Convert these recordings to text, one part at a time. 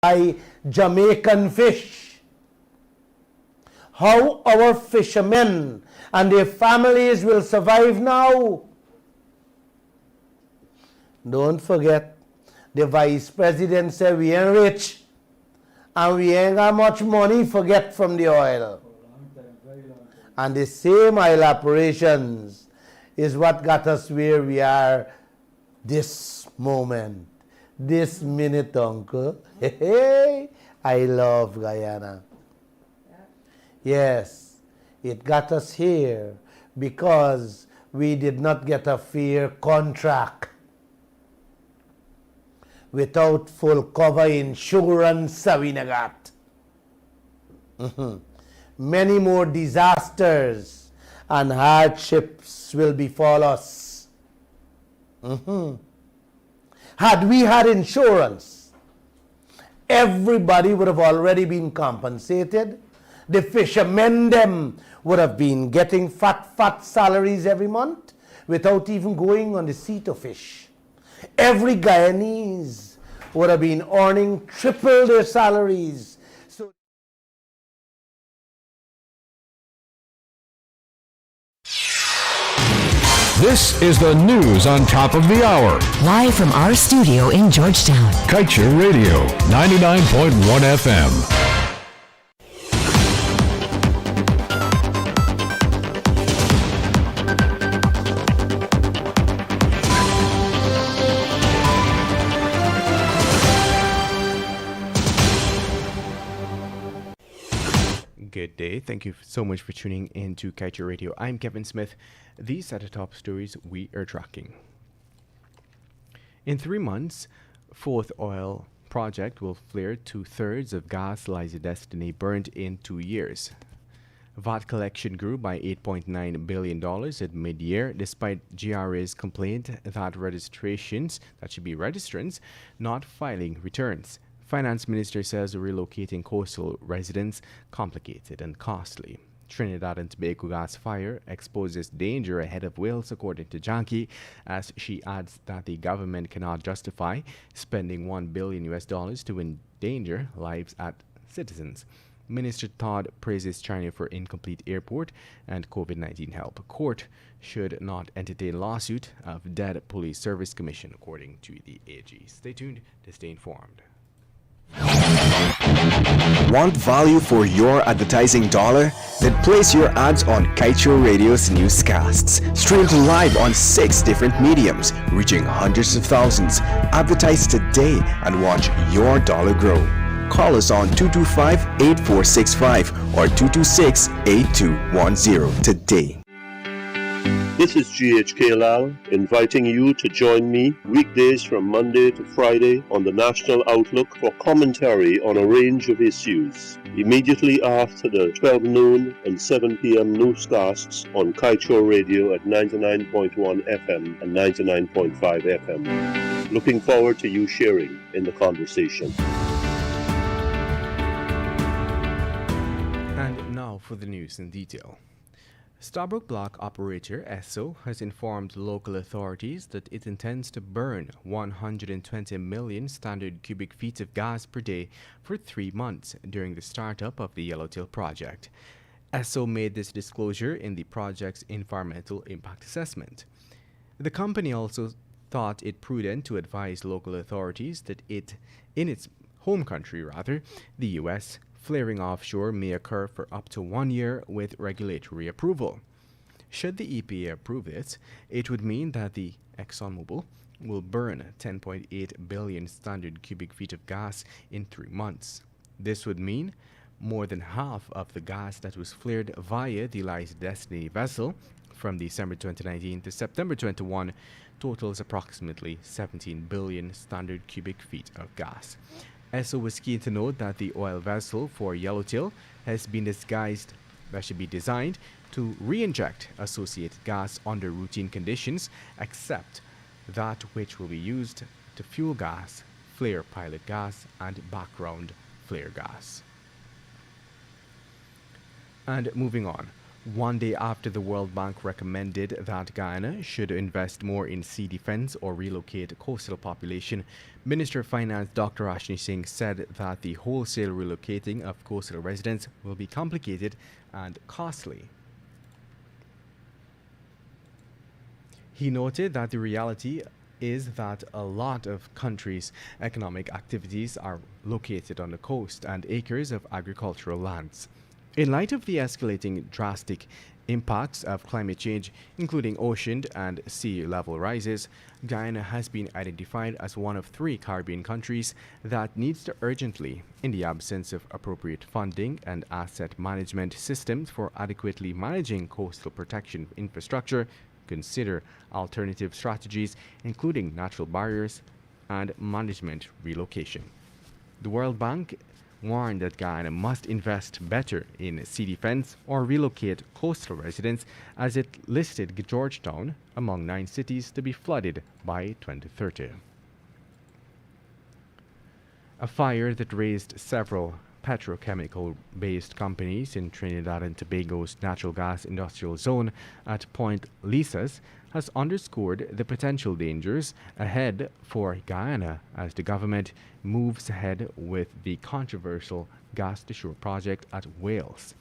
by Jamaican fish. How our fishermen and their families will survive now. Don't forget, the vice president said we ain't rich and we ain't got much money to get from the oil. And the same oil operations is what got us where we are this moment, this minute, Uncle. Hey, I love Guyana. Yes, it got us here because we did not get a fair contract. Without full cover insurance, we got. Many more disasters and hardships will befall us. Had we had insurance, everybody would have already been compensated. The fishermen them would have been getting fat salaries every month without even going on the sea to fish. Every Guyanese would have been earning triple their salaries. So this is the news on top of the hour. Live from our studio in Georgetown. Kaieteur Radio, 99.1 FM. Good day. Thank you so much for tuning in to Kaieteur Radio. I'm Kevin Smith. These are the top stories we are tracking. In 3 months, fourth oil project will flare 2/3 of gas Liza Destiny burned in 2 years. VAT collection grew by $8.9 billion at mid-year, despite GRA's complaint that registrants not filing returns. Finance Minister says relocating coastal residents complicated and costly. Trinidad and Tobago gas fire exposes danger ahead of Wales, according to Janki, as she adds that the government cannot justify spending $1 billion to endanger lives at citizens. Minister Todd praises China for incomplete airport and COVID-19 help. Court should not entertain lawsuit of dead police service commission, according to the AG. Stay tuned to stay informed. Want value for your advertising dollar? Then place your ads on Kaieteur Radio's Newscasts. Streamed live on 6 different mediums, reaching hundreds of thousands. Advertise today and watch your dollar grow. Call us on 225-8465 or 226-8210 today. This is GHK Lal inviting you to join me weekdays from Monday to Friday on the National Outlook for commentary on a range of issues. Immediately after the 12 noon and 7 p.m. newscasts on Kaieteur Radio at 99.1 FM and 99.5 FM. Looking forward to you sharing in the conversation. And now for the news in detail. Starbrook Block operator ESSO has informed local authorities that it intends to burn 120 million standard cubic feet of gas per day for 3 months during the startup of the Yellowtail project. ESSO made this disclosure in the project's environmental impact assessment. The company also thought it prudent to advise local authorities that in its home country, the U.S., flaring offshore may occur for up to 1 year with regulatory approval. Should the EPA approve it, it would mean that the ExxonMobil will burn 10.8 billion standard cubic feet of gas in 3 months. This would mean more than half of the gas that was flared via the Liza Destiny vessel from December 2019 to September 21 totals approximately 17 billion standard cubic feet of gas. ESSO was keen to note that the oil vessel for Yellowtail has been designed to re-inject associated gas under routine conditions, except that which will be used to fuel gas, flare pilot gas, and background flare gas. And moving on, One day after the World Bank recommended that Guyana should invest more in sea defense or relocate coastal population, Minister of Finance Dr. Ashni Singh said that the wholesale relocating of coastal residents will be complicated and costly. He noted that the reality is that a lot of countries' economic activities are located on the coast and acres of agricultural lands. In light of the escalating drastic impacts of climate change, including ocean and sea level rises, Guyana has been identified as one of 3 Caribbean countries that needs to urgently, in the absence of appropriate funding and asset management systems for adequately managing coastal protection infrastructure, consider alternative strategies, including natural barriers and management relocation. The World Bank warned that Guyana must invest better in sea defense or relocate coastal residents, as it listed Georgetown among 9 cities to be flooded by 2030. A fire that razed several petrochemical-based companies in Trinidad and Tobago's natural gas industrial zone at Point Lisas has underscored the potential dangers ahead for Guyana as the government moves ahead with the controversial gas-to-shore project at Wales.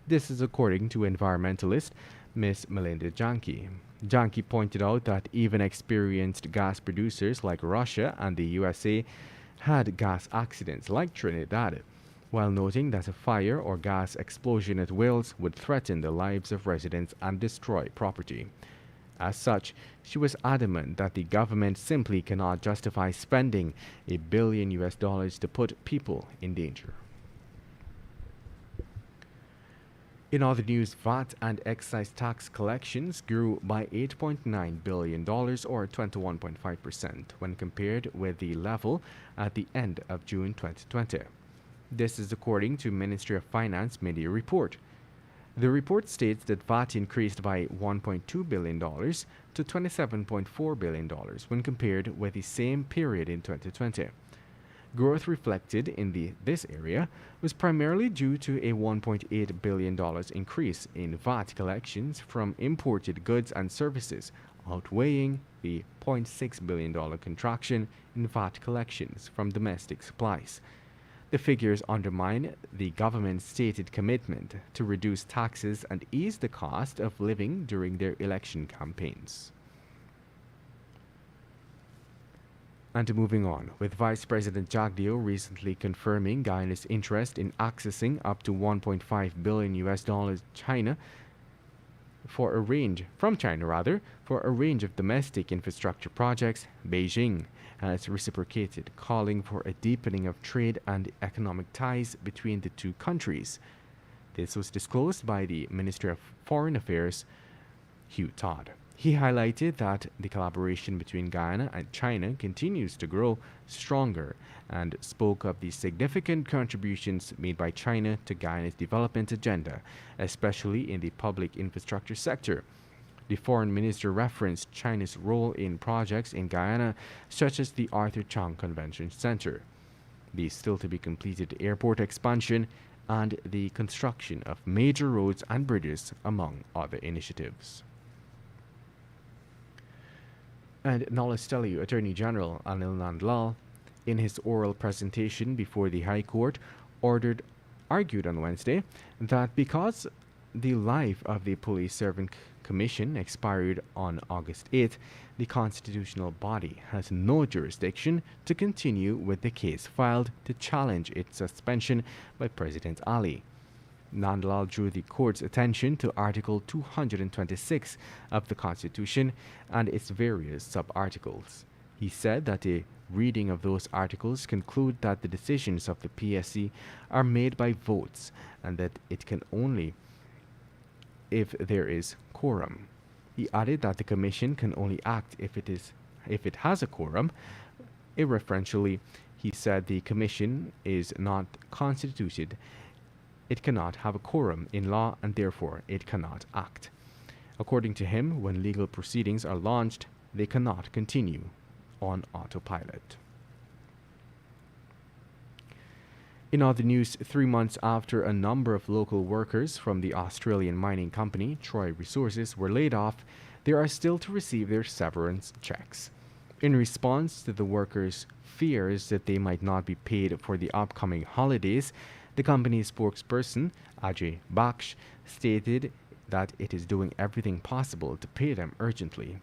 This is according to environmentalist Ms. Melinda Janke. Janke pointed out that even experienced gas producers like Russia and the USA had gas accidents like Trinidad, while noting that a fire or gas explosion at Wales would threaten the lives of residents and destroy property. As such, she was adamant that the government simply cannot justify spending $1 billion to put people in danger. In other news, VAT and excise tax collections grew by $8.9 billion or 21.5% when compared with the level at the end of June 2020. This is according to Ministry of Finance media report. The report states that VAT increased by $1.2 billion to $27.4 billion when compared with the same period in 2020. Growth reflected in this area was primarily due to a $1.8 billion increase in VAT collections from imported goods and services, outweighing the $0.6 billion contraction in VAT collections from domestic supplies. The figures undermine the government's stated commitment to reduce taxes and ease the cost of living during their election campaigns. And moving on, with Vice President Jagdeo recently confirming Guyana's interest in accessing up to $1.5 billion China for a range of domestic infrastructure projects, Beijing has reciprocated, calling for a deepening of trade and economic ties between the 2 countries. This was disclosed by the Minister of Foreign Affairs, Hugh Todd. He highlighted that the collaboration between Guyana and China continues to grow stronger and spoke of the significant contributions made by China to Guyana's development agenda, especially in the public infrastructure sector. The foreign minister referenced China's role in projects in Guyana, such as the Arthur Chang Convention Center, the still-to-be-completed airport expansion, and the construction of major roads and bridges, among other initiatives. And now let's tell you, Attorney General Anil Nandlal, in his oral presentation before the High Court, argued on Wednesday that because the life of the Police Servant Commission expired on August 8th, the constitutional body has no jurisdiction to continue with the case filed to challenge its suspension by President Ali. Nandlal drew the court's attention to Article 226 of the Constitution and its various sub-articles. He said that a reading of those articles conclude that the decisions of the PSC are made by votes and that it can only if there is quorum. He added that the Commission can only act if it has a quorum. Irreferentially, he said the Commission is not constituted. It cannot have a quorum in law and therefore it cannot act. According to him, when legal proceedings are launched, they cannot continue on autopilot. In other news, 3 months after a number of local workers from the Australian mining company Troy Resources were laid off, they are still to receive their severance checks. In response to the workers' fears that they might not be paid for the upcoming holidays, the company's spokesperson, Ajay Baksh, stated that it is doing everything possible to pay them urgently.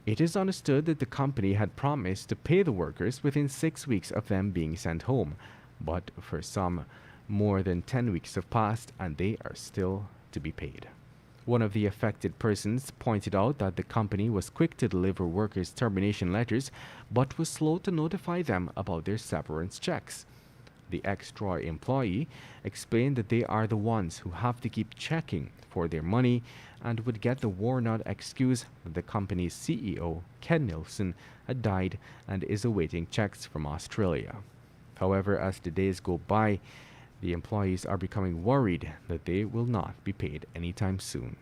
It is understood that the company had promised to pay the workers within 6 weeks of them being sent home, but for some, more than 10 weeks have passed and they are still to be paid. One of the affected persons pointed out that the company was quick to deliver workers' termination letters, but was slow to notify them about their severance checks. The ex-Troy employee explained that they are the ones who have to keep checking for their money and would get the worn-out excuse that the company's CEO, Ken Nielsen, had died and is awaiting checks from Australia. However, as the days go by, the employees are becoming worried that they will not be paid anytime soon.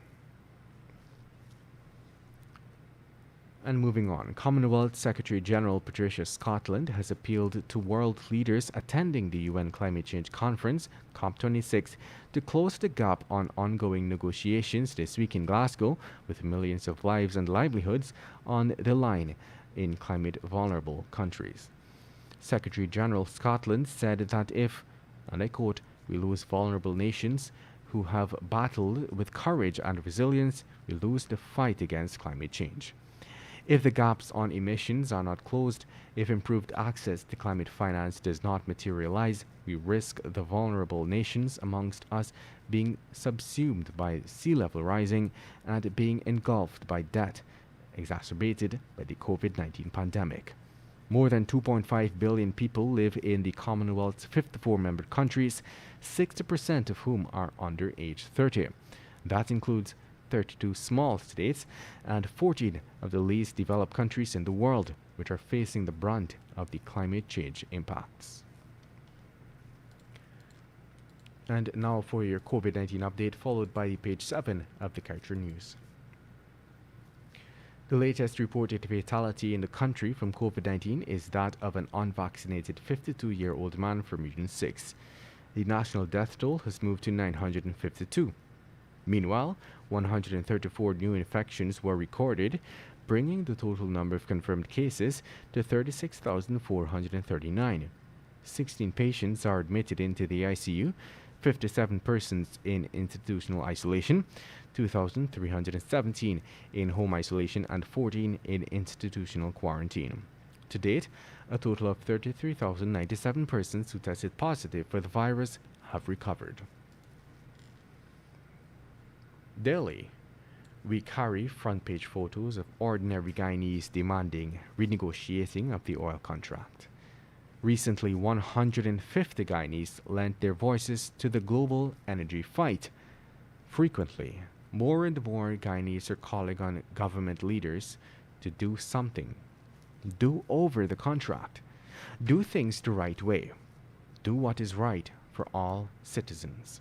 And moving on, Commonwealth Secretary General Patricia Scotland has appealed to world leaders attending the UN Climate Change Conference, COP26, to close the gap on ongoing negotiations this week in Glasgow, with millions of lives and livelihoods on the line in climate-vulnerable countries. Secretary General Scotland said that if, and I quote, we lose vulnerable nations who have battled with courage and resilience, we lose the fight against climate change. If the gaps on emissions are not closed, if improved access to climate finance does not materialize, we risk the vulnerable nations amongst us being subsumed by sea level rising and being engulfed by debt, exacerbated by the COVID-19 pandemic. More than 2.5 billion people live in the Commonwealth's 54 member countries, 60% of whom are under age 30. That includes 32 small states and 14 of the least developed countries in the world, which are facing the brunt of the climate change impacts. And now for your COVID-19 update, followed by page 7 of the Kaieteur News. The latest reported fatality in the country from COVID-19 is that of an unvaccinated 52-year-old man from Region 6. The national death toll has moved to 952. Meanwhile, 134 new infections were recorded, bringing the total number of confirmed cases to 36,439. 16 patients are admitted into the ICU, 57 persons in institutional isolation, 2,317 in home isolation, and 14 in institutional quarantine. To date, a total of 33,097 persons who tested positive for the virus have recovered. Delhi. We carry front-page photos of ordinary Guyanese demanding renegotiating of the oil contract. Recently, 150 Guyanese lent their voices to the global energy fight. Frequently, more and more Guyanese are calling on government leaders to do something. Do over the contract. Do things the right way. Do what is right for all citizens.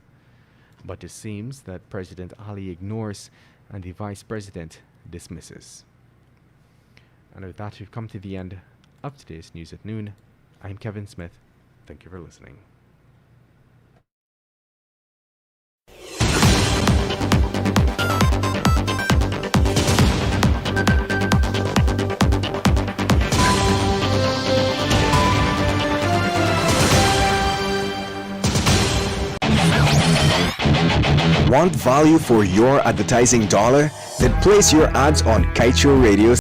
But it seems that President Ali ignores and the Vice President dismisses. And with that, we've come to the end of today's News at Noon. I'm Kevin Smith. Thank you for listening. Want value for your advertising dollar? Then place your ads on Kaieteur Radio